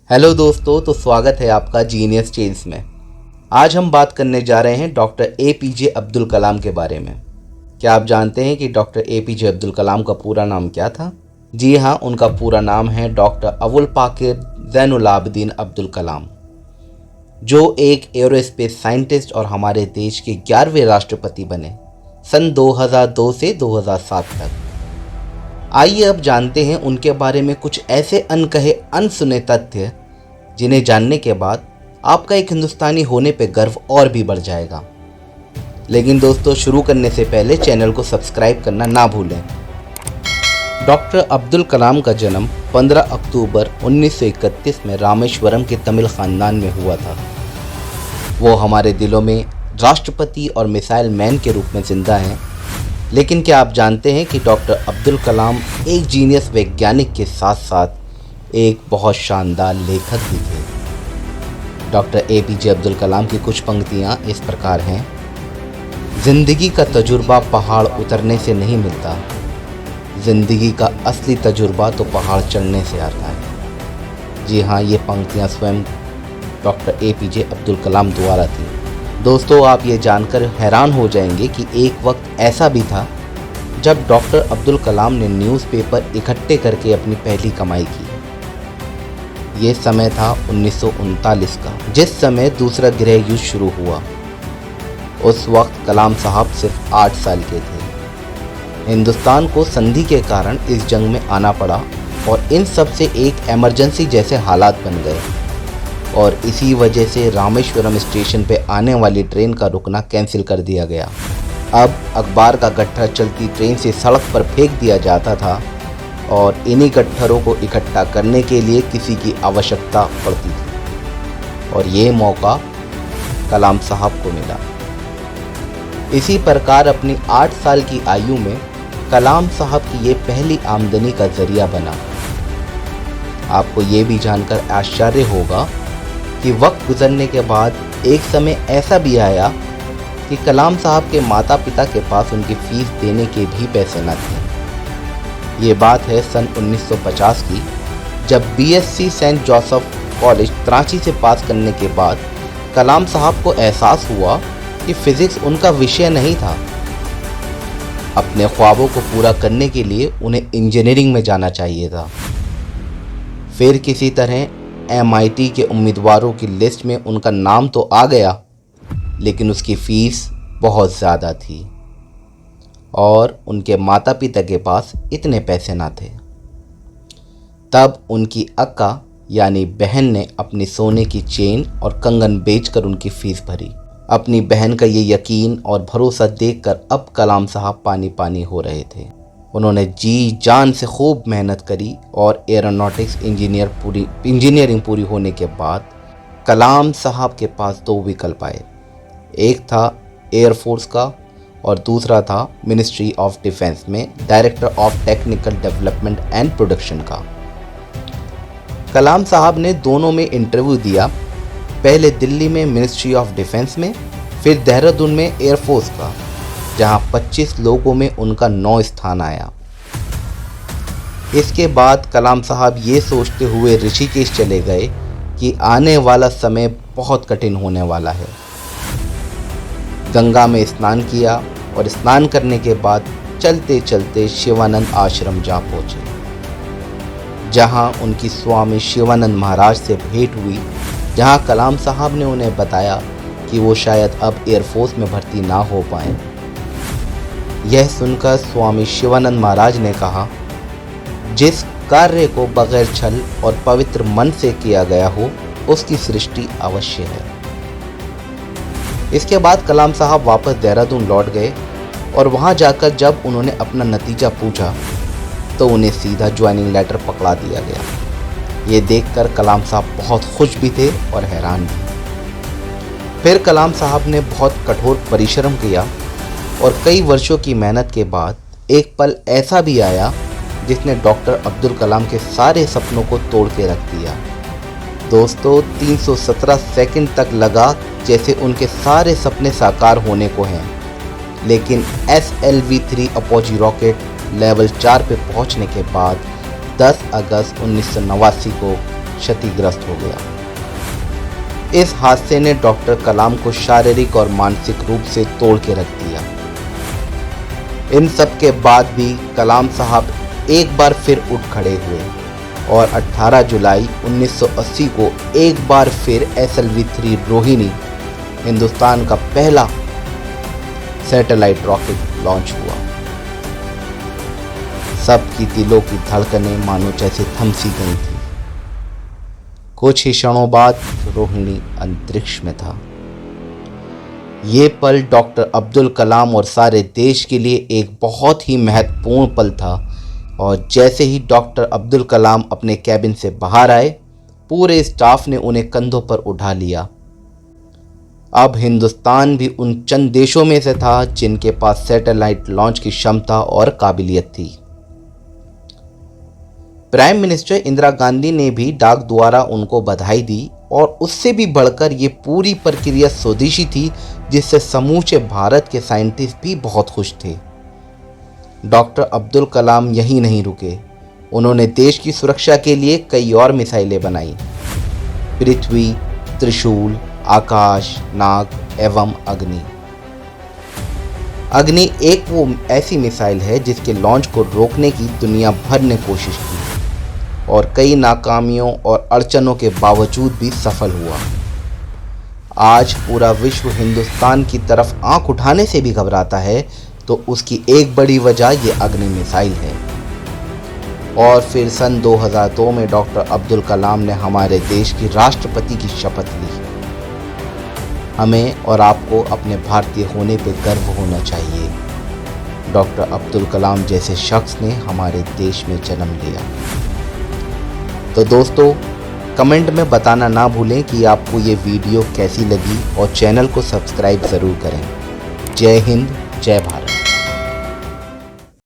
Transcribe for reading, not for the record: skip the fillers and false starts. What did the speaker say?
Hello दोस्तों, तो स्वागत है आपका जीनियस चेंज में। आज हम बात करने जा रहे हैं डॉक्टर एपीजे अब्दुल कलाम के बारे में। क्या आप जानते हैं कि डॉक्टर एपीजे अब्दुल कलाम का पूरा नाम क्या था? जी हाँ, उनका पूरा नाम है डॉक्टर अबुल पाकिर ज़ैनुल आबिदीन अब्दुल कलाम, जो एक एरोस्पेस साइंटिस्ट और हमारे देश के 11वें राष्ट्रपति बने सन 2002 से 2007 तक। आइए अब जानते हैं उनके बारे में कुछ ऐसे अनकहे अनसुने तथ्य जिन्हें जानने के बाद आपका एक हिंदुस्तानी होने पे गर्व और भी बढ़ जाएगा। लेकिन दोस्तों, शुरू करने से पहले चैनल को सब्सक्राइब करना ना भूलें। डॉक्टर अब्दुल कलाम का जन्म 15 अक्टूबर 1931 में रामेश्वरम के तमिल खानदान में हुआ था। वो हमारे दिलों में राष्ट्रपति और मिसाइल मैन के रूप में जिंदा हैं। लेकिन क्या आप जानते हैं कि डॉक्टर अब्दुल कलाम एक जीनियस वैज्ञानिक के साथ साथ एक बहुत शानदार लेखक भी थे। डॉक्टर एपीजे अब्दुल कलाम की कुछ पंक्तियाँ इस प्रकार हैं। ज़िंदगी का तजुर्बा पहाड़ उतरने से नहीं मिलता, ज़िंदगी का असली तजुर्बा तो पहाड़ चढ़ने से आता है। जी हाँ, ये पंक्तियाँ स्वयं डॉक्टर एपीजे अब्दुल कलाम द्वारा थी। दोस्तों, आप ये जानकर हैरान हो जाएंगे कि एक वक्त ऐसा भी था जब डॉक्टर अब्दुल कलाम ने न्यूज़पेपर इकट्ठे करके अपनी पहली कमाई की। ये समय था 1939 का, जिस समय दूसरा गृह युद्ध शुरू हुआ। उस वक्त कलाम साहब सिर्फ 8 साल के थे। हिंदुस्तान को संधि के कारण इस जंग में आना पड़ा और इन सब से एक इमरजेंसी जैसे हालात बन गए और इसी वजह से रामेश्वरम स्टेशन पे आने वाली ट्रेन का रुकना कैंसिल कर दिया गया। अब अखबार का गट्ठर चलती ट्रेन से सड़क पर फेंक दिया जाता था और इन्हीं गट्ठरों को इकट्ठा करने के लिए किसी की आवश्यकता पड़ती थी और ये मौका कलाम साहब को मिला। इसी प्रकार अपनी 8 साल की आयु में कलाम साहब की ये पहली आमदनी का जरिया बना। आपको ये भी जानकर आश्चर्य होगा कि वक्त गुजरने के बाद एक समय ऐसा भी आया कि कलाम साहब के माता पिता के पास उनकी फीस देने के भी पैसे न थे। ये बात है सन 1950 की, जब BSc Saint Joseph College Karachi से पास करने के बाद कलाम साहब को एहसास हुआ कि फिज़िक्स उनका विषय नहीं था। अपने ख्वाबों को पूरा करने के लिए उन्हें इंजीनियरिंग में जाना चाहिए था। फिर किसी तरह MIT के उम्मीदवारों की लिस्ट में उनका नाम तो आ गया, लेकिन उसकी फ़ीस बहुत ज़्यादा थी और उनके माता पिता के पास इतने पैसे ना थे। तब उनकी अक्का यानी बहन ने अपनी सोने की चेन और कंगन बेचकर उनकी फ़ीस भरी। अपनी बहन का ये यकीन और भरोसा देखकर अब कलाम साहब पानी पानी हो रहे थे। उन्होंने जी जान से खूब मेहनत करी और एरोनॉटिक्स इंजीनियरिंग पूरी होने के बाद कलाम साहब के पास 2 विकल्प आए। एक था एयरफोर्स का और दूसरा था मिनिस्ट्री ऑफ डिफेंस में director of technical development and production का। कलाम साहब ने दोनों में इंटरव्यू दिया, पहले दिल्ली में मिनिस्ट्री ऑफ डिफेंस में, फिर देहरादून में एयरफोर्स का, जहां 25 लोगों में उनका 9 स्थान आया। इसके बाद कलाम साहब ये सोचते हुए ऋषिकेश चले गए कि आने वाला समय बहुत कठिन होने वाला है। गंगा में स्नान किया और स्नान करने के बाद चलते चलते शिवानंद आश्रम जा पहुँचे, जहां उनकी स्वामी शिवानंद महाराज से भेंट हुई, जहां कलाम साहब ने उन्हें बताया कि वो शायद अब एयरफोर्स में भर्ती ना हो पाएँ। यह सुनकर स्वामी शिवानंद महाराज ने कहा, जिस कार्य को बगैर छल और पवित्र मन से किया गया हो उसकी सृष्टि अवश्य है। इसके बाद कलाम साहब वापस देहरादून लौट गए और वहां जाकर जब उन्होंने अपना नतीजा पूछा तो उन्हें सीधा ज्वाइनिंग लेटर पकड़ा दिया गया। ये देखकर कलाम साहब बहुत खुश भी थे और हैरान भी। फिर कलाम साहब ने बहुत कठोर परिश्रम किया और कई वर्षों की मेहनत के बाद एक पल ऐसा भी आया जिसने डॉक्टर अब्दुल कलाम के सारे सपनों को तोड़ के रख दिया। दोस्तों, 317 सेकंड तक लगा जैसे उनके सारे सपने साकार होने को हैं, लेकिन SLV-3 अपोजी रॉकेट लेवल 4 पे पहुंचने के बाद 10 अगस्त 1989 को क्षतिग्रस्त हो गया। इस हादसे ने डॉक्टर कलाम को शारीरिक और मानसिक रूप से तोड़ के रख दिया। इन सब के बाद भी कलाम साहब एक बार फिर उठ खड़े हुए और 18 जुलाई 1980 को एक बार फिर SLV-3 रोहिणी हिंदुस्तान का पहला सैटेलाइट रॉकेट लॉन्च हुआ। सबकी दिलों की धड़कनें मानो जैसे थम सी गई थी। कुछ ही क्षणों बाद रोहिणी अंतरिक्ष में था। ये पल डॉक्टर अब्दुल कलाम और सारे देश के लिए एक बहुत ही महत्वपूर्ण पल था और जैसे ही डॉक्टर अब्दुल कलाम अपने कैबिन से बाहर आए, पूरे स्टाफ ने उन्हें कंधों पर उठा लिया। अब हिंदुस्तान भी उन चंद देशों में से था जिनके पास सैटेलाइट लॉन्च की क्षमता और काबिलियत थी। प्राइम मिनिस्टर इंदिरा गांधी ने भी डाक द्वारा उनको बधाई दी और उससे भी बढ़कर ये पूरी प्रक्रिया स्वदेशी थी, जिससे समूचे भारत के साइंटिस्ट भी बहुत खुश थे। डॉक्टर अब्दुल कलाम यहीं नहीं रुके। उन्होंने देश की सुरक्षा के लिए कई और मिसाइलें बनाई। पृथ्वी, त्रिशूल, आकाश, नाग एवं अग्नि। अग्नि एक वो ऐसी मिसाइल है जिसके लॉन्च को रोकने की दुनिया भर ने कोशिश की और कई नाकामियों और अड़चनों के बावजूद भी सफल हुआ। आज पूरा विश्व हिंदुस्तान की तरफ आंख उठाने से भी घबराता है, तो उसकी एक बड़ी वजह ये अग्नि मिसाइल है। और फिर सन 2002 में डॉक्टर अब्दुल कलाम ने हमारे देश की राष्ट्रपति की शपथ ली। हमें और आपको अपने भारतीय होने पर गर्व होना चाहिए। डॉक्टर अब्दुल कलाम जैसे शख्स ने हमारे देश में जन्म लिया। तो दोस्तों, कमेंट में बताना ना भूलें कि आपको ये वीडियो कैसी लगी और चैनल को सब्सक्राइब ज़रूर करें। जय हिंद, जय भारत।